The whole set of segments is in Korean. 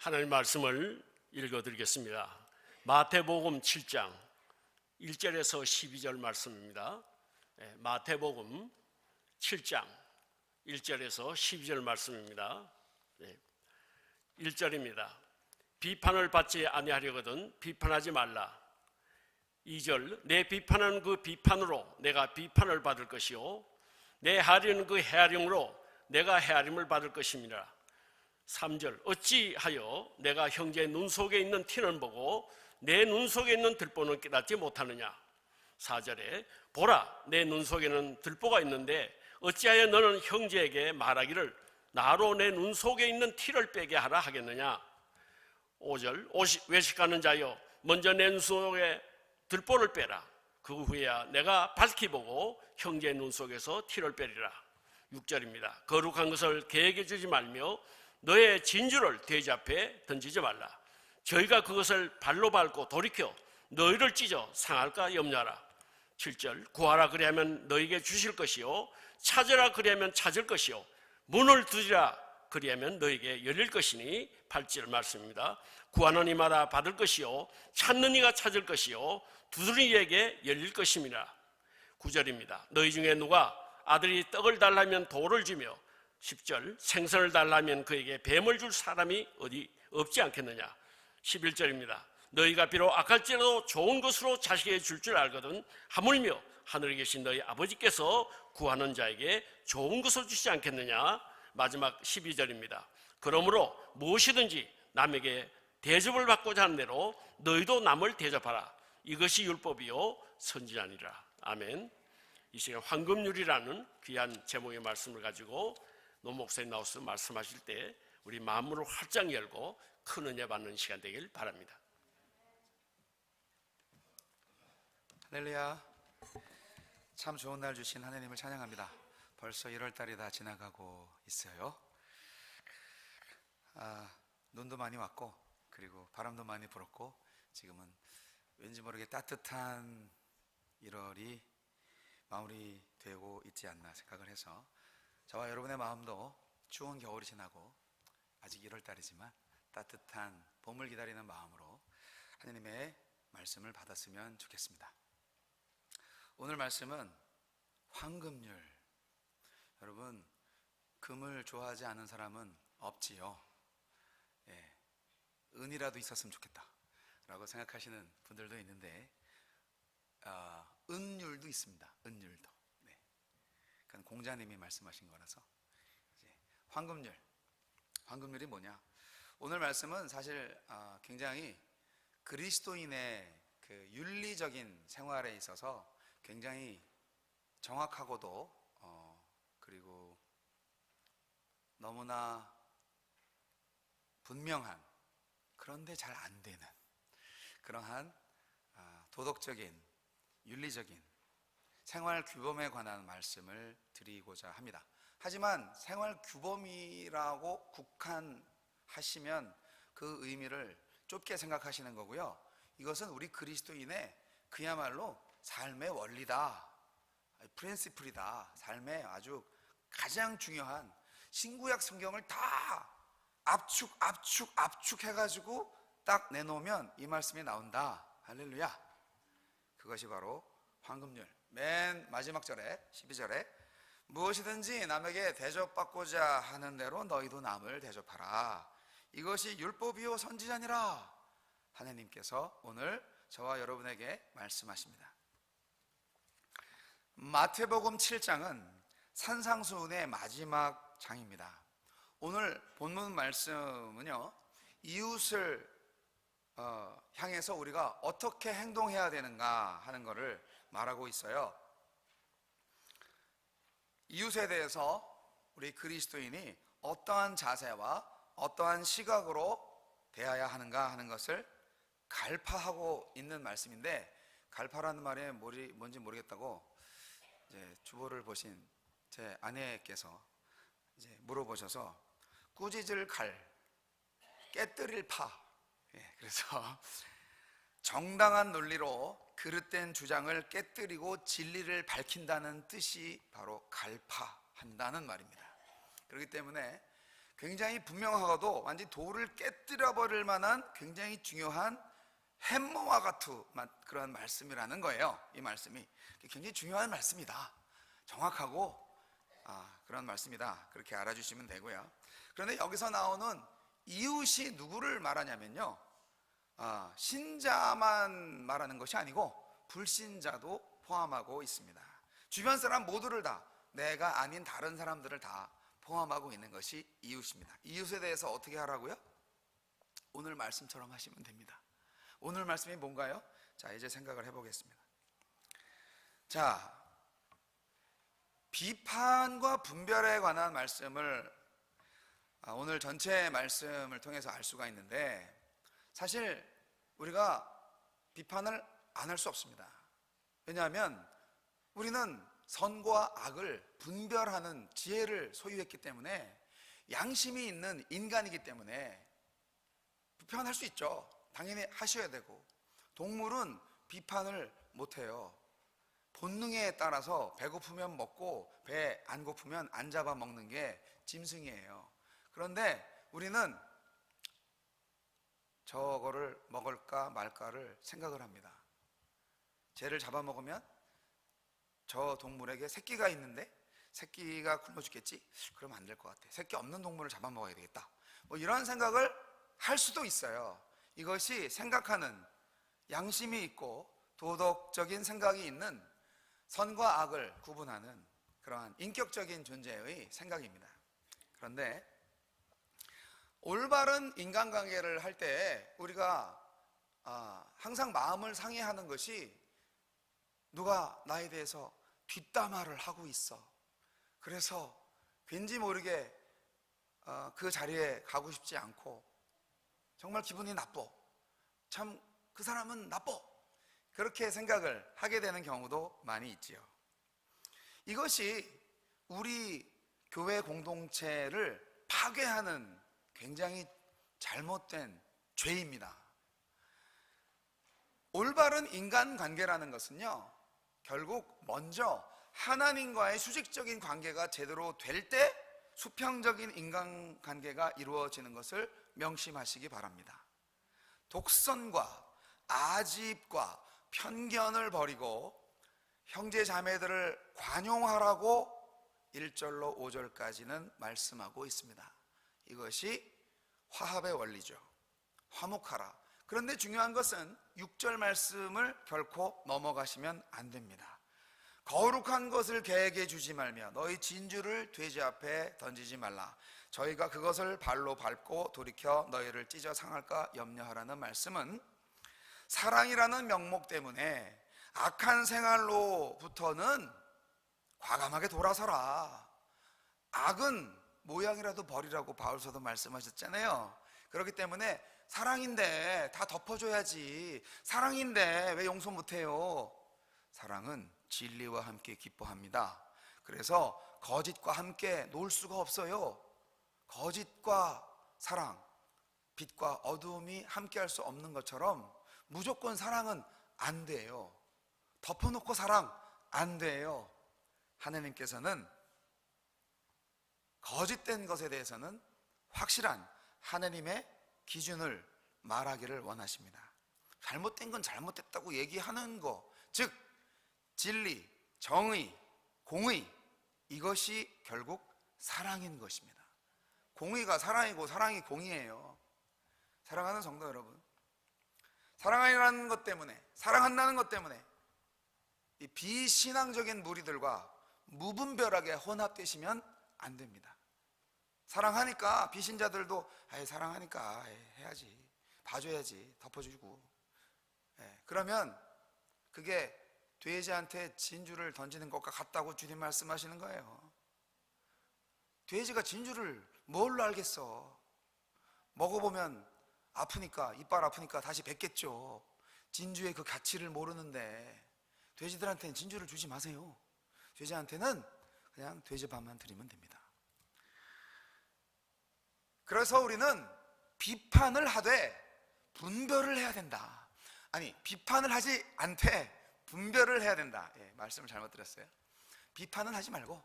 하나님 말씀을 읽어드리겠습니다. 마태복음 7장 1절에서 12절 말씀입니다. 마태복음 7장 1절에서 12절 말씀입니다. 1절입니다. 비판을 받지 아니하려거든 비판하지 말라. 2절, 내 비판하는 그 비판으로 내가 비판을 받을 것이요 내 헤아리는 그 헤아림으로 내가 헤아림을 받을 것임이라. 3절, 어찌하여 내가 형제의 눈 속에 있는 티는 보고 내 눈 속에 있는 들보는 깨닫지 못하느냐. 4절에 보라, 내 눈 속에는 들보가 있는데 어찌하여 너는 형제에게 말하기를 나로 내 눈 속에 있는 티를 빼게 하라 하겠느냐. 5절, 외식하는 자여 먼저 내 눈 속에 들보를 빼라. 그 후에야 내가 밝히 보고 형제의 눈 속에서 티를 빼리라. 6절입니다. 거룩한 것을 계획해 주지 말며 너의 진주를 돼지 앞에 던지지 말라. 저희가 그것을 발로 밟고 돌이켜 너희를 찢어 상할까 염려하라. 7절, 구하라 그리하면 너희에게 주실 것이요 찾으라 그리하면 찾을 것이요 문을 두드리라 그리하면 너희에게 열릴 것이니. 8절 말씀입니다. 구하는 이마다 받을 것이요 찾는 이가 찾을 것이요 두드리는 이에게 열릴 것임이라. 9절입니다. 너희 중에 누가 아들이 떡을 달라면 돌을 주며 10절, 생선을 달라면 그에게 뱀을 줄 사람이 어디 없지 않겠느냐. 11절입니다. 너희가 비록 악할지라도 좋은 것으로 자식에게 줄 줄 알거든 하물며 하늘에 계신 너희 아버지께서 구하는 자에게 좋은 것을 주시지 않겠느냐. 마지막 12절입니다. 그러므로 무엇이든지 남에게 대접을 받고자 하는 대로 너희도 남을 대접하라. 이것이 율법이요 선지자니라. 아멘. 이 시간 황금률이라는 귀한 제목의 말씀을 가지고 노 목사님 나와서 말씀하실 때 우리 마음을 활짝 열고 큰 은혜 받는 시간 되길 바랍니다. 할렐루야. 참 좋은 날 주신 하나님을 찬양합니다. 벌써 1월달이 다 지나가고 있어요. 눈도 많이 왔고 그리고 바람도 많이 불었고 지금은 왠지 모르게 따뜻한 1월이 마무리되고 있지 않나 생각을 해서 저와 여러분의 마음도 추운 겨울이 지나고 아직 1월달이지만 따뜻한 봄을 기다리는 마음으로 하나님의 말씀을 받았으면 좋겠습니다. 오늘 말씀은 황금률. 여러분, 금을 좋아하지 않은 사람은 없지요. 은이라도 있었으면 좋겠다 라고 생각하시는 분들도 있는데 은율도 있습니다. 은율도. 그건 공자님이 말씀하신 거라서. 이제 황금률이 뭐냐? 오늘 말씀은 사실 굉장히 그리스도인의 그 윤리적인 생활에 있어서 굉장히 정확하고도 그리고 너무나 분명한, 그런데 잘 안 되는 그러한 도덕적인, 윤리적인 생활 규범에 관한 말씀을 드리고자 합니다. 하지만 생활 규범이라고 국한하시면 그 의미를 좁게 생각하시는 거고요. 이것은 우리 그리스도인의 그야말로 삶의 원리다, 프린시플이다, 삶의 아주 가장 중요한 신구약 성경을 다 압축해가지고 딱 내놓으면 이 말씀이 나온다. 할렐루야. 그것이 바로 황금률. 맨 마지막 절에 12절에 무엇이든지 남에게 대접받고자 하는 대로 너희도 남을 대접하라. 이것이 율법이요 선지자니라. 하나님께서 오늘 저와 여러분에게 말씀하십니다. 마태복음 7장은 산상수훈의 마지막 장입니다. 오늘 본문 말씀은요, 이웃을 향해서 우리가 어떻게 행동해야 되는가 하는 것을 말하고 있어요. 이웃에 대해서 우리 그리스도인이 어떠한 자세와 어떠한 시각으로 대해야 하는가 하는 것을 갈파하고 있는 말씀인데, 갈파라는 말이 뭔지 모르겠다고 이제 주보를 보신 제 아내께서 이제 물어보셔서 꾸짖을 칼, 깨뜨릴 파. 그래서 정당한 논리로 그릇된 주장을 깨뜨리고 진리를 밝힌다는 뜻이 바로 갈파한다는 말입니다. 그렇기 때문에 굉장히 분명하고도 완전히 돌을 깨뜨려 버릴 만한 굉장히 중요한 햄머와 같은 그런 말씀이라는 거예요. 이 말씀이 굉장히 중요한 말씀이다, 정확하고 그런 말씀이다, 그렇게 알아주시면 되고요. 그런데 여기서 나오는 이웃이 누구를 말하냐면요, 신자만 말하는 것이 아니고 불신자도 포함하고 있습니다. 주변 사람 모두를 다, 내가 아닌 다른 사람들을 다 포함하고 있는 것이 이웃입니다. 이웃에 대해서 어떻게 하라고요? 오늘 말씀처럼 하시면 됩니다. 오늘 말씀이 뭔가요? 자, 이제 생각을 해보겠습니다. 자, 비판과 분별에 관한 말씀을 오늘 전체 말씀을 통해서 알 수가 있는데, 사실 우리가 비판을 안 할 수 없습니다. 왜냐하면 우리는 선과 악을 분별하는 지혜를 소유했기 때문에, 양심이 있는 인간이기 때문에 비판할 수 있죠. 당연히 하셔야 되고, 동물은 비판을 못해요. 본능에 따라서 배고프면 먹고 배 안 고프면 안 잡아 먹는 게 짐승이에요. 그런데 우리는 저거를 먹을까 말까를 생각을 합니다. 쟤를 잡아먹으면 저 동물에게 새끼가 있는데 새끼가 굶어 죽겠지? 그러면 안 될 것 같아. 새끼 없는 동물을 잡아먹어야 되겠다, 뭐 이런 생각을 할 수도 있어요. 이것이 생각하는, 양심이 있고 도덕적인 생각이 있는, 선과 악을 구분하는 그러한 인격적인 존재의 생각입니다. 그런데 올바른 인간관계를 할 때 우리가 항상 마음을 상해하는 것이, 누가 나에 대해서 뒷담화를 하고 있어, 그래서 왠지 모르게 그 자리에 가고 싶지 않고 정말 기분이 나빠, 참 그 사람은 나빠, 그렇게 생각을 하게 되는 경우도 많이 있지요. 이것이 우리 교회 공동체를 파괴하는 굉장히 잘못된 죄입니다. 올바른 인간관계라는 것은요, 결국 먼저 하나님과의 수직적인 관계가 제대로 될 때 수평적인 인간관계가 이루어지는 것을 명심하시기 바랍니다. 독선과 아집과 편견을 버리고 형제 자매들을 관용하라고 1절로 5절까지는 말씀하고 있습니다. 이것이 화합의 원리죠. 화목하라. 그런데 중요한 것은 6절 말씀을 결코 넘어가시면 안 됩니다. 거룩한 것을 개에게 주지 말며 너희 진주를 돼지 앞에 던지지 말라. 저희가 그것을 발로 밟고 돌이켜 너희를 찢어 상할까 염려하라는 말씀은, 사랑이라는 명목 때문에 악한 생활로부터는 과감하게 돌아서라. 악은 모양이라도 버리라고 바울서도 말씀하셨잖아요. 그렇기 때문에 사랑인데 다 덮어줘야지, 사랑인데 왜 용서 못해요? 사랑은 진리와 함께 기뻐합니다. 그래서 거짓과 함께 놀 수가 없어요. 거짓과 사랑, 빛과 어두움이 함께 할 수 없는 것처럼 무조건 사랑은 안 돼요. 덮어놓고 사랑 안 돼요. 하나님께서는 거짓된 것에 대해서는 확실한 하나님의 기준을 말하기를 원하십니다. 잘못된 건 잘못됐다고 얘기하는 거, 즉 진리, 정의, 공의, 이것이 결국 사랑인 것입니다. 공의가 사랑이고 사랑이 공의예요. 사랑하는 성도 여러분, 사랑하는 것 때문에, 사랑한다는 것 때문에 이 비신앙적인 무리들과 무분별하게 혼합되시면 안 됩니다. 사랑하니까 비신자들도 사랑하니까 해야지, 봐줘야지, 덮어주고, 그러면 그게 돼지한테 진주를 던지는 것과 같다고 주님 말씀하시는 거예요. 돼지가 진주를 뭘로 알겠어? 먹어보면 아프니까, 이빨 아프니까 다시 뱉겠죠. 진주의 그 가치를 모르는데 돼지들한테는 진주를 주지 마세요. 돼지한테는 그냥 돼지밥만 드리면 됩니다. 그래서 우리는 비판을 하되 분별을 해야 된다. 아니, 비판을 하지 않되 분별을 해야 된다. 말씀을 잘못 드렸어요. 비판은 하지 말고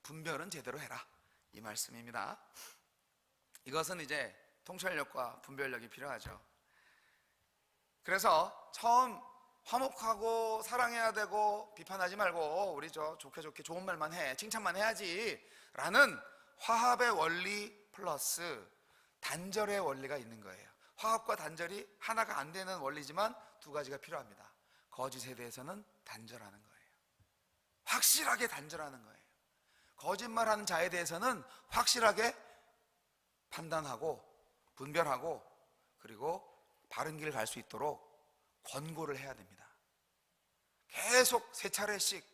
분별은 제대로 해라, 이 말씀입니다. 이것은 이제 통찰력과 분별력이 필요하죠. 그래서 처음 화목하고 사랑해야 되고 비판하지 말고 우리 좋게 좋은 말만 해, 칭찬만 해야지 라는 화합의 원리 플러스 단절의 원리가 있는 거예요. 화합과 단절이 하나가 안 되는 원리지만 두 가지가 필요합니다. 거짓에 대해서는 단절하는 거예요. 확실하게 단절하는 거예요. 거짓말하는 자에 대해서는 확실하게 판단하고 분별하고 그리고 바른 길 갈 수 있도록 권고를 해야 됩니다. 계속 세 차례씩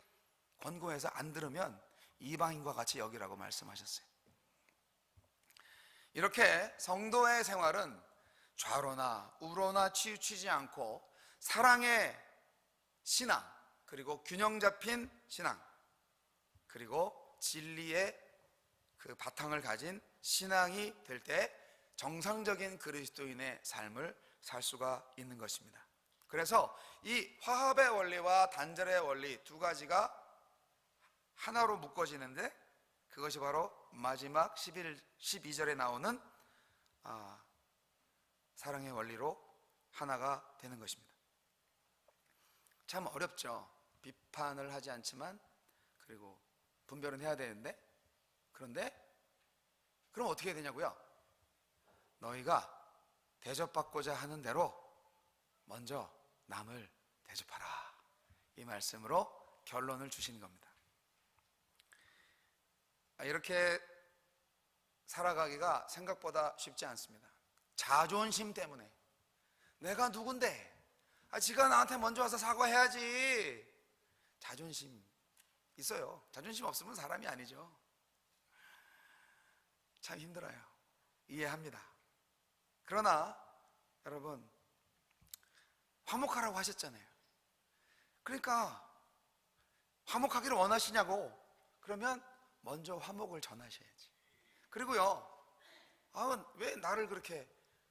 권고해서 안 들으면 이방인과 같이 여기라고 말씀하셨어요. 이렇게 성도의 생활은 좌로나 우로나 치우치지 않고 사랑의 신앙, 그리고 균형 잡힌 신앙, 그리고 진리의 그 바탕을 가진 신앙이 될 때 정상적인 그리스도인의 삶을 살 수가 있는 것입니다. 그래서 이 화합의 원리와 단절의 원리 두 가지가 하나로 묶어지는데 그것이 바로 마지막 12절에 나오는 사랑의 원리로 하나가 되는 것입니다. 참 어렵죠. 비판을 하지 않지만 그리고 분별은 해야 되는데, 그런데 그럼 어떻게 해야 되냐고요? 너희가 대접받고자 하는 대로 먼저 남을 대접하라, 이 말씀으로 결론을 주시는 겁니다. 이렇게 살아가기가 생각보다 쉽지 않습니다. 자존심 때문에 내가 누군데 지가 나한테 먼저 와서 사과해야지, 자존심 있어요. 자존심 없으면 사람이 아니죠. 참 힘들어요. 이해합니다. 그러나 여러분, 화목하라고 하셨잖아요. 그러니까 화목하기를 원하시냐고, 그러면 먼저 화목을 전하셔야지. 그리고요, 왜 나를 그렇게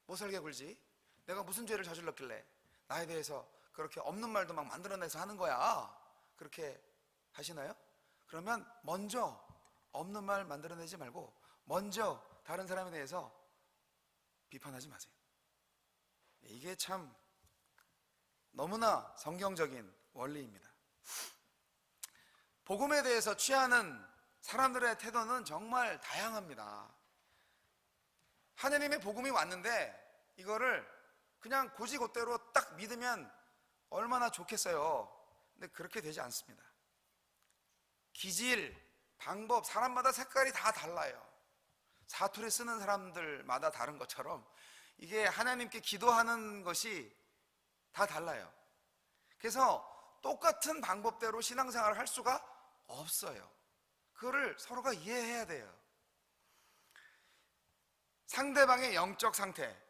못살게 굴지? 내가 무슨 죄를 저질렀길래 나에 대해서 그렇게 없는 말도 막 만들어내서 하는 거야, 그렇게 하시나요? 그러면 먼저 없는 말 만들어내지 말고 먼저 다른 사람에 대해서 비판하지 마세요. 이게 참 너무나 성경적인 원리입니다. 복음에 대해서 취하는 사람들의 태도는 정말 다양합니다. 하느님의 복음이 왔는데 이거를 그냥 곧이곧대로 딱 믿으면 얼마나 좋겠어요. 근데 그렇게 되지 않습니다. 기질, 방법, 사람마다 색깔이 다 달라요. 사투리 쓰는 사람들마다 다른 것처럼 이게 하나님께 기도하는 것이 다 달라요. 그래서 똑같은 방법대로 신앙생활을 할 수가 없어요. 그거를 서로가 이해해야 돼요. 상대방의 영적 상태,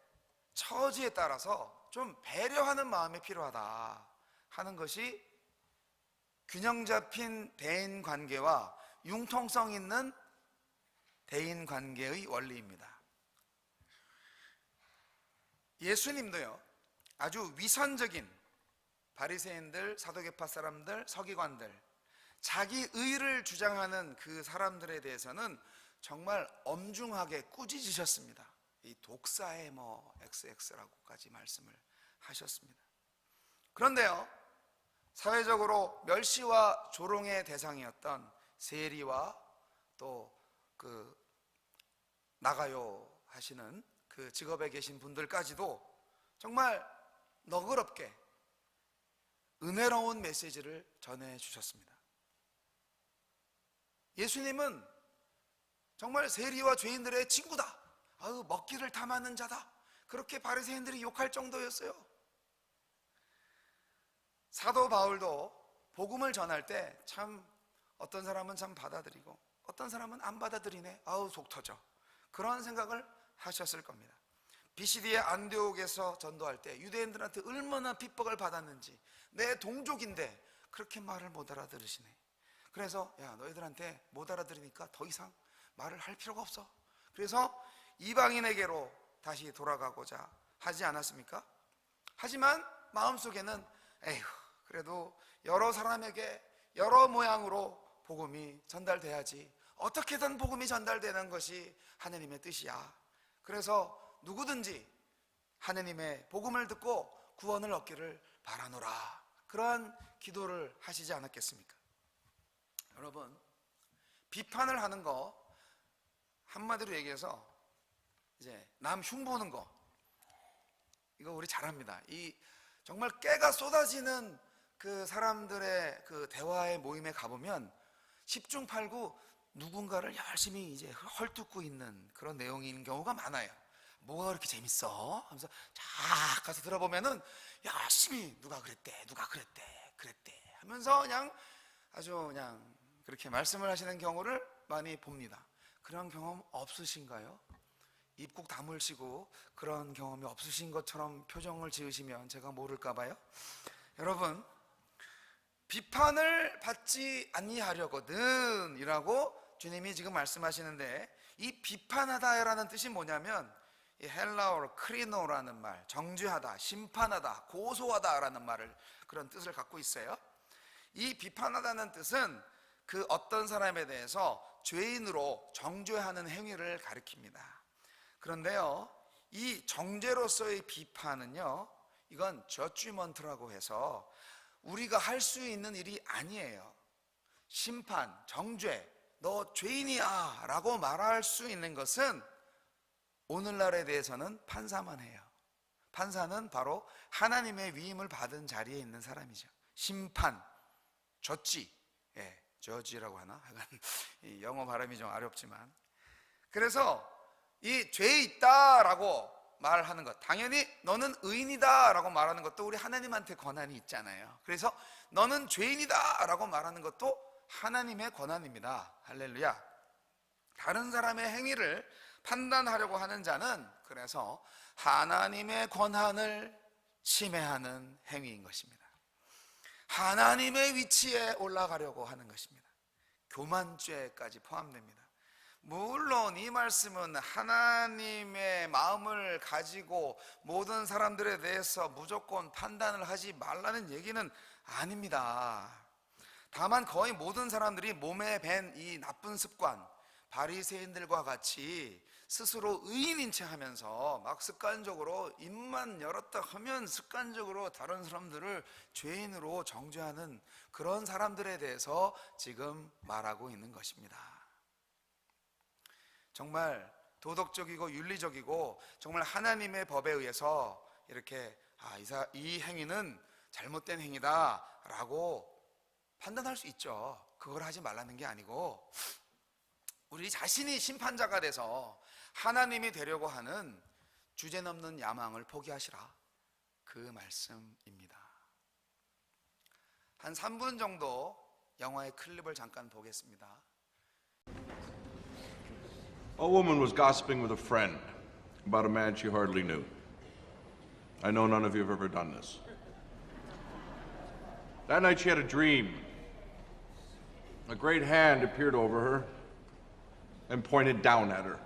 처지에 따라서 좀 배려하는 마음이 필요하다 하는 것이 균형 잡힌 대인 관계와 융통성 있는 대인 관계의 원리입니다. 예수님도요, 아주 위선적인 바리새인들, 사도계파 사람들, 서기관들, 자기 의를 주장하는 그 사람들에 대해서는 정말 엄중하게 꾸짖으셨습니다. 이 독사의 XX라고까지 말씀을 하셨습니다. 그런데요, 사회적으로 멸시와 조롱의 대상이었던 세리와 또 나가요 하시는 그 직업에 계신 분들까지도 정말 너그럽게 은혜로운 메시지를 전해 주셨습니다. 예수님은 정말 세리와 죄인들의 친구다, 먹기를 탐하는 자다, 그렇게 바리새인들이 욕할 정도였어요. 사도 바울도 복음을 전할 때 참 어떤 사람은 참 받아들이고 어떤 사람은 안 받아들이네, 속 터져, 그런 생각을 하셨을 겁니다. BCD의 안디옥에서 전도할 때 유대인들한테 얼마나 핍박을 받았는지, 내 동족인데 그렇게 말을 못 알아들으시네. 그래서 너희들한테 못 알아들으니까 더 이상 말을 할 필요가 없어. 그래서 이방인에게로 다시 돌아가고자 하지 않았습니까? 하지만 마음속에는 그래도 여러 사람에게 여러 모양으로 복음이 전달돼야지, 어떻게든 복음이 전달되는 것이 하나님의 뜻이야, 그래서 누구든지 하느님의 복음을 듣고 구원을 얻기를 바라노라, 그러한 기도를 하시지 않았겠습니까? 여러분, 비판을 하는 거, 한마디로 얘기해서 이제 남 흉보는 거, 이거 우리 잘합니다. 이 정말 깨가 쏟아지는 그 사람들의 그 대화의 모임에 가보면 10중 8구 누군가를 열심히 이제 헐뜯고 있는 그런 내용인 경우가 많아요. 뭐가 그렇게 재밌어? 하면서 쫙 가서 들어보면은 열심히 누가 그랬대 하면서 그냥 아주 그냥 그렇게 말씀을 하시는 경우를 많이 봅니다. 그런 경험 없으신가요? 입 꼭 다물시고 그런 경험이 없으신 것처럼 표정을 지으시면 제가 모를까 봐요. 여러분, 비판을 받지 아니하려거든 이라고 주님이 지금 말씀하시는데, 이 비판하다라는 뜻이 뭐냐면 이 헬라어로 크리노라는 말, 정죄하다, 심판하다, 고소하다라는 말을, 그런 뜻을 갖고 있어요. 이 비판하다는 뜻은 그 어떤 사람에 대해서 죄인으로 정죄하는 행위를 가리킵니다. 그런데요, 이 정죄로서의 비판은요, 이건 저지먼트라고 해서 우리가 할 수 있는 일이 아니에요. 심판, 정죄, 너 죄인이야 라고 말할 수 있는 것은 오늘날에 대해서는 판사만 해요. 판사는 바로 하나님의 위임을 받은 자리에 있는 사람이죠. 심판, 저지, 저지라고 하나? 이 영어 발음이 좀 어렵지만, 그래서 이 죄 있다라고 말하는 것, 당연히 너는 의인이다 라고 말하는 것도 우리 하나님한테 권한이 있잖아요. 그래서 너는 죄인이다 라고 말하는 것도 하나님의 권한입니다. 할렐루야. 다른 사람의 행위를 판단하려고 하는 자는 그래서 하나님의 권한을 침해하는 행위인 것입니다. 하나님의 위치에 올라가려고 하는 것입니다. 교만죄까지 포함됩니다. 물론 이 말씀은 하나님의 마음을 가지고 모든 사람들에 대해서 무조건 판단을 하지 말라는 얘기는 아닙니다. 다만 거의 모든 사람들이 몸에 밴 이 나쁜 습관, 바리새인들과 같이 스스로 의인인 채 하면서 막 습관적으로 입만 열었다 하면 습관적으로 다른 사람들을 죄인으로 정죄하는 그런 사람들에 대해서 지금 말하고 있는 것입니다. 정말 도덕적이고 윤리적이고 정말 하나님의 법에 의해서 이렇게 이 행위는 잘못된 행위다 라고 판단할 수 있죠. 그걸 하지 말라는 게 아니고 우리 자신이 심판자가 돼서 하나님이 되려고 하는 주제넘는 야망을 포기하시라, 그 말씀입니다. 한 3분 정도 영화의 클립을 잠깐 보겠습니다. A woman was gossiping with a friend about a man she hardly knew. I know none of you have ever done this. That night she had a dream. A great hand appeared over her and pointed down at her.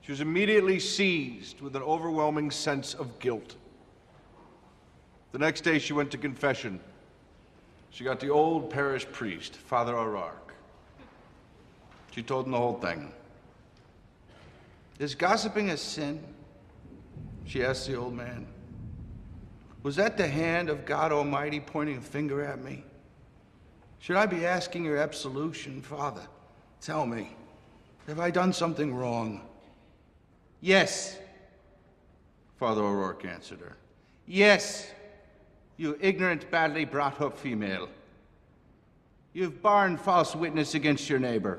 She was immediately seized with an overwhelming sense of guilt. The next day she went to confession. She got the old parish priest, Father O'Rourke. She told him the whole thing. Is gossiping a sin? She asked the old man. Was that the hand of God Almighty pointing a finger at me? Should I be asking your absolution, Father? Tell me, have I done something wrong? Yes, Father O'Rourke answered her. yes, you ignorant, badly brought up female. You've borne false witness against your neighbor.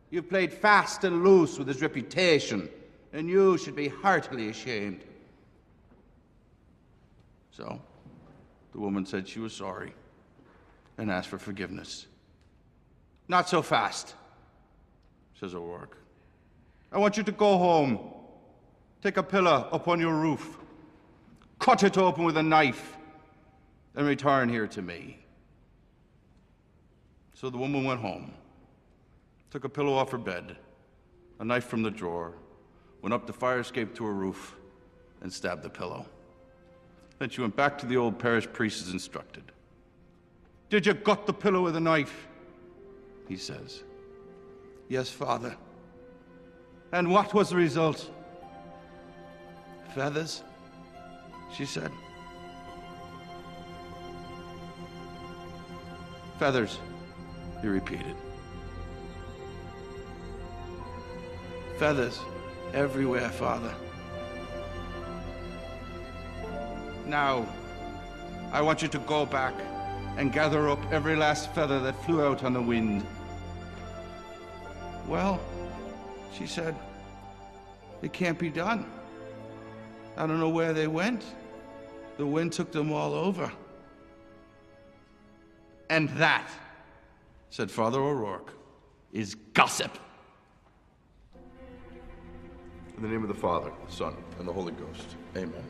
You've played fast and loose with his reputation, and you should be heartily ashamed. So, the woman said she was sorry and asked for forgiveness. Not so fast. Says O'Rourke. I want you to go home. Take a pillow up on your roof. Cut it open with a knife. Then return here to me. So the woman went home, took a pillow off her bed, a knife from the drawer, went up the fire escape to her roof, and stabbed the pillow. Then she went back to the old parish priest as instructed. Did you gut the pillow with a knife? He says, Yes, Father. And what was the result? Feathers, she said. Feathers, he repeated. Feathers everywhere, Father. Now, I want you to go back and gather up every last feather that flew out on the wind. Well, she said, it can't be done. I don't know where they went. The wind took them all over. And that, said Father O'Rourke, is gossip. In the name of the Father, the Son, and the Holy Ghost. Amen.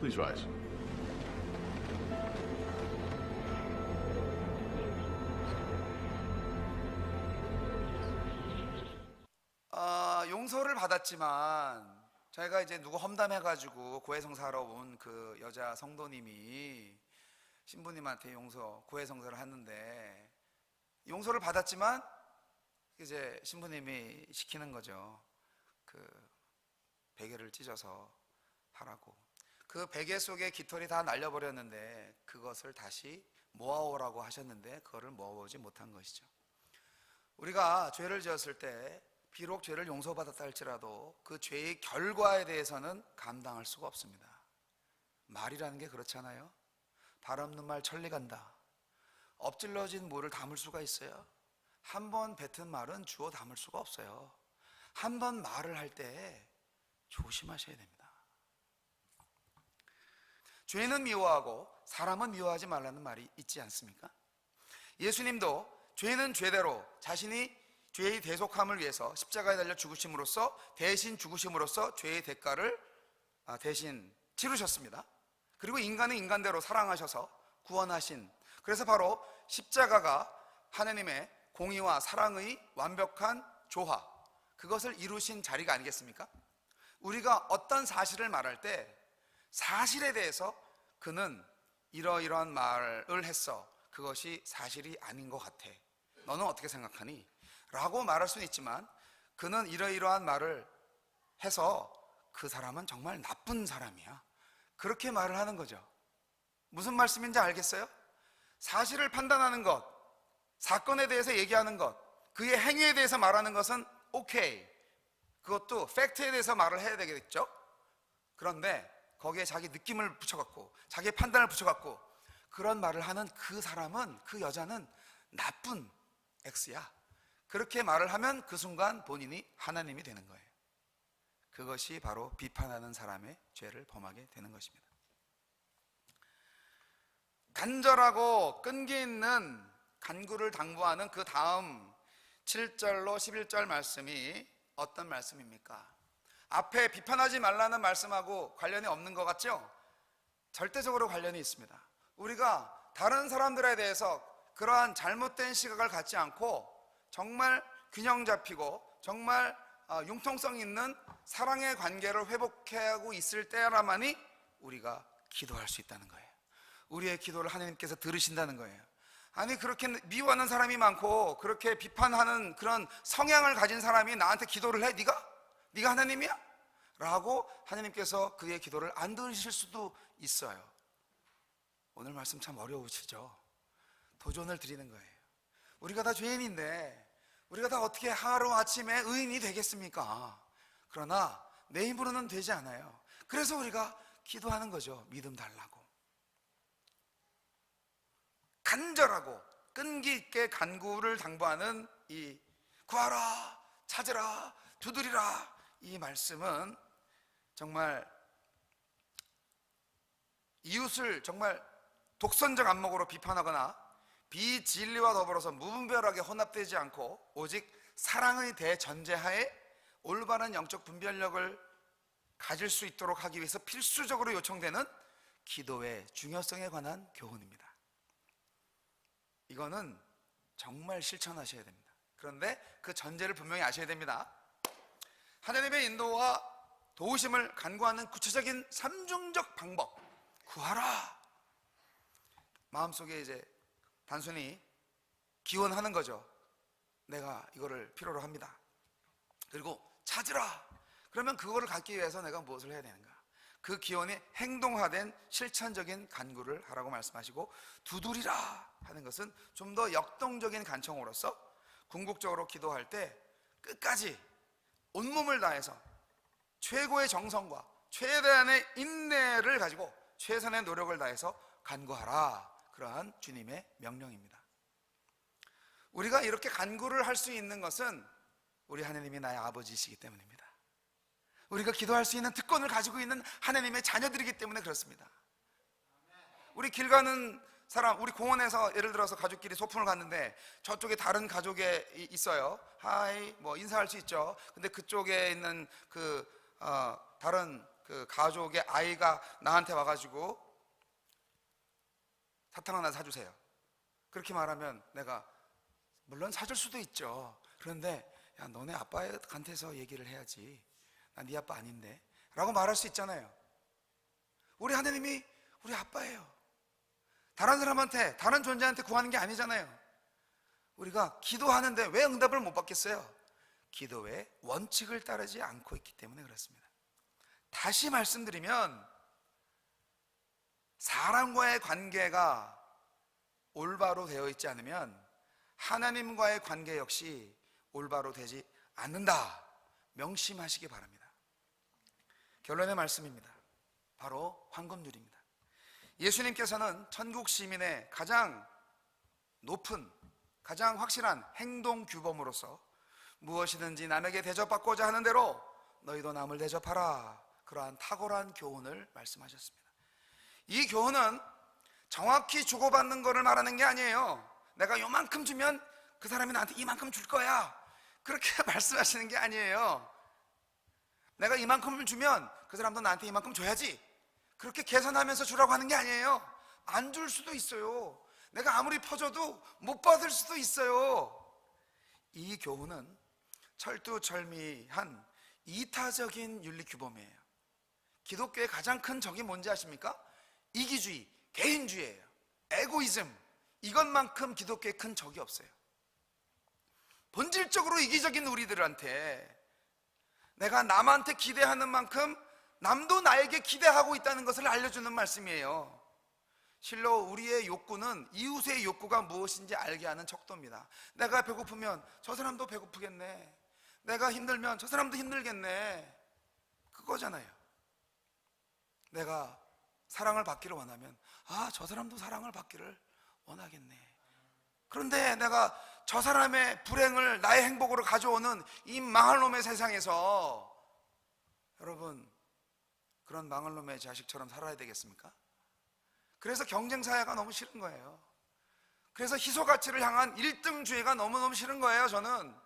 Please rise. 용서를 받았지만 저희가 이제 누구 험담해가지고 고해성사하러 온 그 여자 성도님이 신부님한테 고해성사를 하는데 용서를 받았지만 이제 신부님이 시키는 거죠. 그 베개를 찢어서 하라고. 그 베개 속에 깃털이 다 날려버렸는데 그것을 다시 모아오라고 하셨는데 그거를 모아오지 못한 것이죠. 우리가 죄를 지었을 때 비록 죄를 용서받았다 할지라도 그 죄의 결과에 대해서는 감당할 수가 없습니다. 말이라는 게 그렇잖아요. 발 없는 말 천리 간다. 엎질러진 물을 담을 수가 있어요? 한 번 뱉은 말은 주워 담을 수가 없어요. 한 번 말을 할 때 조심하셔야 됩니다. 죄는 미워하고 사람은 미워하지 말라는 말이 있지 않습니까? 예수님도 죄는 죄대로 자신이 죄의 대속함을 위해서 십자가에 달려 대신 죽으심으로써 죄의 대가를 대신 치르셨습니다. 그리고 인간은 인간대로 사랑하셔서 구원하신, 그래서 바로 십자가가 하나님의 공의와 사랑의 완벽한 조화, 그것을 이루신 자리가 아니겠습니까? 우리가 어떤 사실을 말할 때 사실에 대해서 그는 이러이러한 말을 했어, 그것이 사실이 아닌 것 같아, 너는 어떻게 생각하니? 라고 말할 수는 있지만 그는 이러이러한 말을 해서 그 사람은 정말 나쁜 사람이야, 그렇게 말을 하는 거죠. 무슨 말씀인지 알겠어요? 사실을 판단하는 것, 사건에 대해서 얘기하는 것, 그의 행위에 대해서 말하는 것은 오케이, 그것도 팩트에 대해서 말을 해야 되겠죠. 그런데 거기에 자기 느낌을 붙여갖고 자기의 판단을 붙여갖고 그런 말을 하는 그 사람은, 그 여자는 나쁜 X야, 그렇게 말을 하면 그 순간 본인이 하나님이 되는 거예요. 그것이 바로 비판하는 사람의 죄를 범하게 되는 것입니다. 간절하고 끈기 있는 간구를 당부하는 그 다음 7절로 11절 말씀이 어떤 말씀입니까? 앞에 비판하지 말라는 말씀하고 관련이 없는 것 같죠? 절대적으로 관련이 있습니다. 우리가 다른 사람들에 대해서 그러한 잘못된 시각을 갖지 않고 정말 균형 잡히고 정말 융통성 있는 사랑의 관계를 회복하고 있을 때야만이 우리가 기도할 수 있다는 거예요. 우리의 기도를 하나님께서 들으신다는 거예요. 아니, 그렇게 미워하는 사람이 많고 그렇게 비판하는 그런 성향을 가진 사람이 나한테 기도를 해? 네가 하나님이야? 라고 하나님께서 그의 기도를 안 들으실 수도 있어요. 오늘 말씀 참 어려우시죠? 도전을 드리는 거예요. 우리가 다 죄인인데 우리가 다 어떻게 하루아침에 의인이 되겠습니까? 그러나 내 힘으로는 되지 않아요. 그래서 우리가 기도하는 거죠. 믿음 달라고. 간절하고 끈기 있게 간구를 당부하는 이 구하라, 찾으라, 두드리라, 이 말씀은 정말 이웃을 정말 독선적 안목으로 비판하거나 비진리와 더불어서 무분별하게 혼합되지 않고 오직 사랑의 대전제하에 올바른 영적 분별력을 가질 수 있도록 하기 위해서 필수적으로 요청되는 기도의 중요성에 관한 교훈입니다. 이거는 정말 실천하셔야 됩니다. 그런데 그 전제를 분명히 아셔야 됩니다. 하나님의 인도와 도우심을 간구하는 구체적인 삼중적 방법, 구하라. 마음속에 이제 단순히 기원하는 거죠. 내가 이거를 필요로 합니다. 그리고 찾으라. 그러면 그거를 갖기 위해서 내가 무엇을 해야 되는가? 그 기원이 행동화된 실천적인 간구를 하라고 말씀하시고, 두드리라 하는 것은 좀 더 역동적인 간청으로서 궁극적으로 기도할 때 끝까지 온몸을 다해서 최고의 정성과 최대한의 인내를 가지고 최선의 노력을 다해서 간구하라. 그러한 주님의 명령입니다. 우리가 이렇게 간구를 할 수 있는 것은 우리 하나님이 나의 아버지이시기 때문입니다. 우리가 기도할 수 있는 특권을 가지고 있는 하나님의 자녀들이기 때문에 그렇습니다. 우리 길 가는 사람, 우리 공원에서 예를 들어서 가족끼리 소풍을 갔는데 저쪽에 다른 가족이 있어요. 하이 뭐 인사할 수 있죠. 근데 그쪽에 있는 다른 그 가족의 아이가 나한테 와가지고 사탕 하나 사주세요. 그렇게 말하면 내가 물론 사줄 수도 있죠. 그런데 야, 너네 아빠한테서 얘기를 해야지. 나 네 아빠 아닌데 라고 말할 수 있잖아요. 우리 하나님이 우리 아빠예요. 다른 사람한테, 다른 존재한테 구하는 게 아니잖아요. 우리가 기도하는데 왜 응답을 못 받겠어요? 기도의 원칙을 따르지 않고 있기 때문에 그렇습니다. 다시 말씀드리면 사람과의 관계가 올바로 되어 있지 않으면 하나님과의 관계 역시 올바로 되지 않는다. 명심하시기 바랍니다. 결론의 말씀입니다. 바로 황금률입니다. 예수님께서는 천국 시민의 가장 높은, 가장 확실한 행동 규범으로서 무엇이든지 남에게 대접받고자 하는 대로 너희도 남을 대접하라. 그러한 탁월한 교훈을 말씀하셨습니다. 이 교훈은 정확히 주고받는 것을 말하는 게 아니에요. 내가 요만큼 주면 그 사람이 나한테 이만큼 줄 거야. 그렇게 말씀하시는 게 아니에요. 내가 이만큼을 주면 그 사람도 나한테 이만큼 줘야지. 그렇게 계산하면서 주라고 하는 게 아니에요. 안 줄 수도 있어요. 내가 아무리 퍼줘도 못 받을 수도 있어요. 이 교훈은 철두철미한 이타적인 윤리 규범이에요. 기독교의 가장 큰 적이 뭔지 아십니까? 이기주의, 개인주의예요. 에고이즘. 이것만큼 기독교에 큰 적이 없어요. 본질적으로 이기적인 우리들한테 내가 남한테 기대하는 만큼 남도 나에게 기대하고 있다는 것을 알려주는 말씀이에요. 실로 우리의 욕구는 이웃의 욕구가 무엇인지 알게 하는 척도입니다. 내가 배고프면 저 사람도 배고프겠네. 내가 힘들면 저 사람도 힘들겠네. 그거잖아요. 내가 사랑을 받기를 원하면 저 사람도 사랑을 받기를 원하겠네. 그런데 내가 저 사람의 불행을 나의 행복으로 가져오는 이 망할 놈의 세상에서 여러분 그런 망할 놈의 자식처럼 살아야 되겠습니까? 그래서 경쟁사회가 너무 싫은 거예요. 그래서 희소가치를 향한 1등주의가 너무너무 싫은 거예요. 저는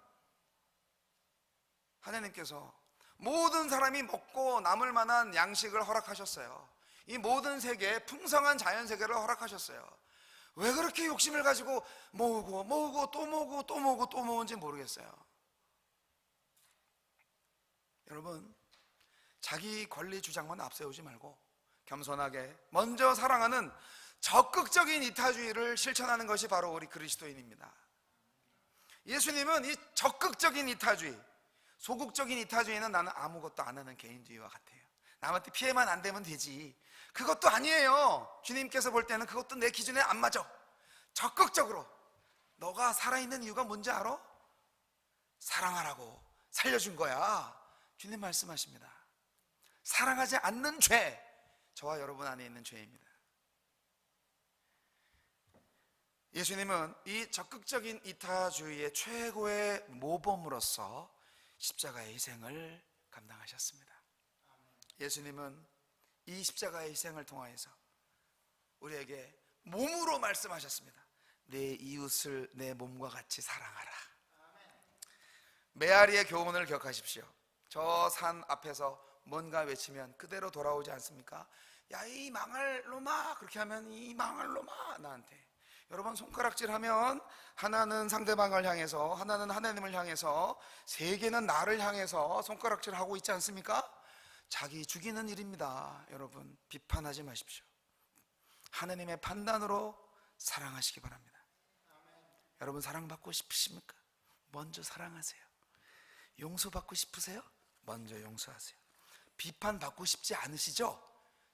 하나님께서 모든 사람이 먹고 남을 만한 양식을 허락하셨어요. 이 모든 세계에 풍성한 자연세계를 허락하셨어요. 왜 그렇게 욕심을 가지고 모으고 또 모으는지 모르겠어요. 여러분, 자기 권리 주장만 앞세우지 말고 겸손하게 먼저 사랑하는 적극적인 이타주의를 실천하는 것이 바로 우리 그리스도인입니다. 예수님은 이 적극적인 이타주의, 소극적인 이타주의는 나는 아무것도 안 하는 개인주의와 같아요. 남한테 피해만 안 되면 되지. 그것도 아니에요. 주님께서 볼 때는 그것도 내 기준에 안 맞아. 적극적으로 너가 살아있는 이유가 뭔지 알아? 사랑하라고 살려준 거야. 주님 말씀하십니다. 사랑하지 않는 죄, 저와 여러분 안에 있는 죄입니다. 예수님은 이 적극적인 이타주의의 최고의 모범으로서 십자가의 희생을 감당하셨습니다. 예수님은 이 십자가의 희생을 통하여서 우리에게 몸으로 말씀하셨습니다. 내 이웃을 내 몸과 같이 사랑하라. 메아리의 교훈을 기억하십시오. 저 산 앞에서 뭔가 외치면 그대로 돌아오지 않습니까? 야, 이 망할 놈아. 그렇게 하면 이 망할 놈아 나한테. 여러분, 손가락질하면 하나는 상대방을 향해서, 하나는 하나님을 향해서, 세 개는 나를 향해서 손가락질하고 있지 않습니까? 자기 죽이는 일입니다. 여러분, 비판하지 마십시오. 하나님의 판단으로 사랑하시기 바랍니다. 여러분 사랑받고 싶으십니까? 먼저 사랑하세요. 용서받고 싶으세요? 먼저 용서하세요. 비판받고 싶지 않으시죠?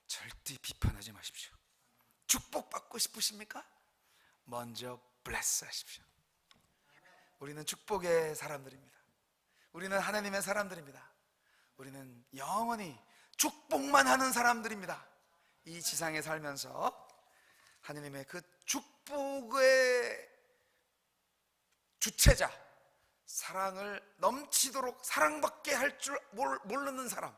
절대 비판하지 마십시오. 축복받고 싶으십니까? 먼저 bless 하십시오. 우리는 축복의 사람들입니다. 우리는 하나님의 사람들입니다. 우리는 영원히 축복만 하는 사람들입니다. 이 지상에 살면서 하나님의 그 축복의 주체자, 사랑을 넘치도록 사랑받게 할 줄 모르는 사람,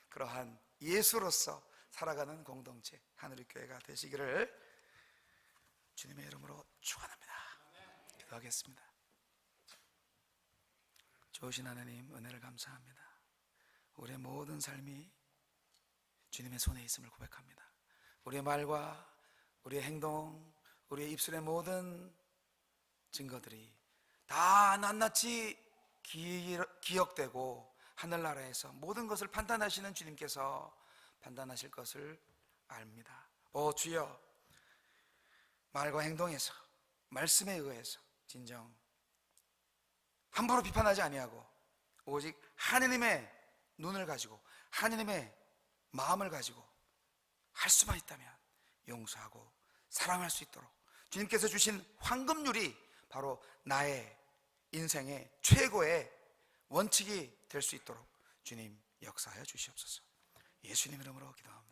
그러한 예수로서 살아가는 공동체 하늘의 교회가 되시기를 주님의 이름으로 축원합니다. 기도하겠습니다. 좋으신 하나님, 은혜를 감사합니다. 우리의 모든 삶이 주님의 손에 있음을 고백합니다. 우리의 말과 우리의 행동, 우리의 입술의 모든 증거들이 다 낱낱이 기억되고 하늘나라에서 모든 것을 판단하시는 주님께서 판단하실 것을 압니다. 오 주여, 말과 행동에서, 말씀에 의해서 진정 함부로 비판하지 아니하고 오직 하느님의 눈을 가지고 하느님의 마음을 가지고 할 수만 있다면 용서하고 사랑할 수 있도록 주님께서 주신 황금률이 바로 나의 인생의 최고의 원칙이 될 수 있도록 주님 역사하여 주시옵소서. 예수님 이름으로 기도합니다.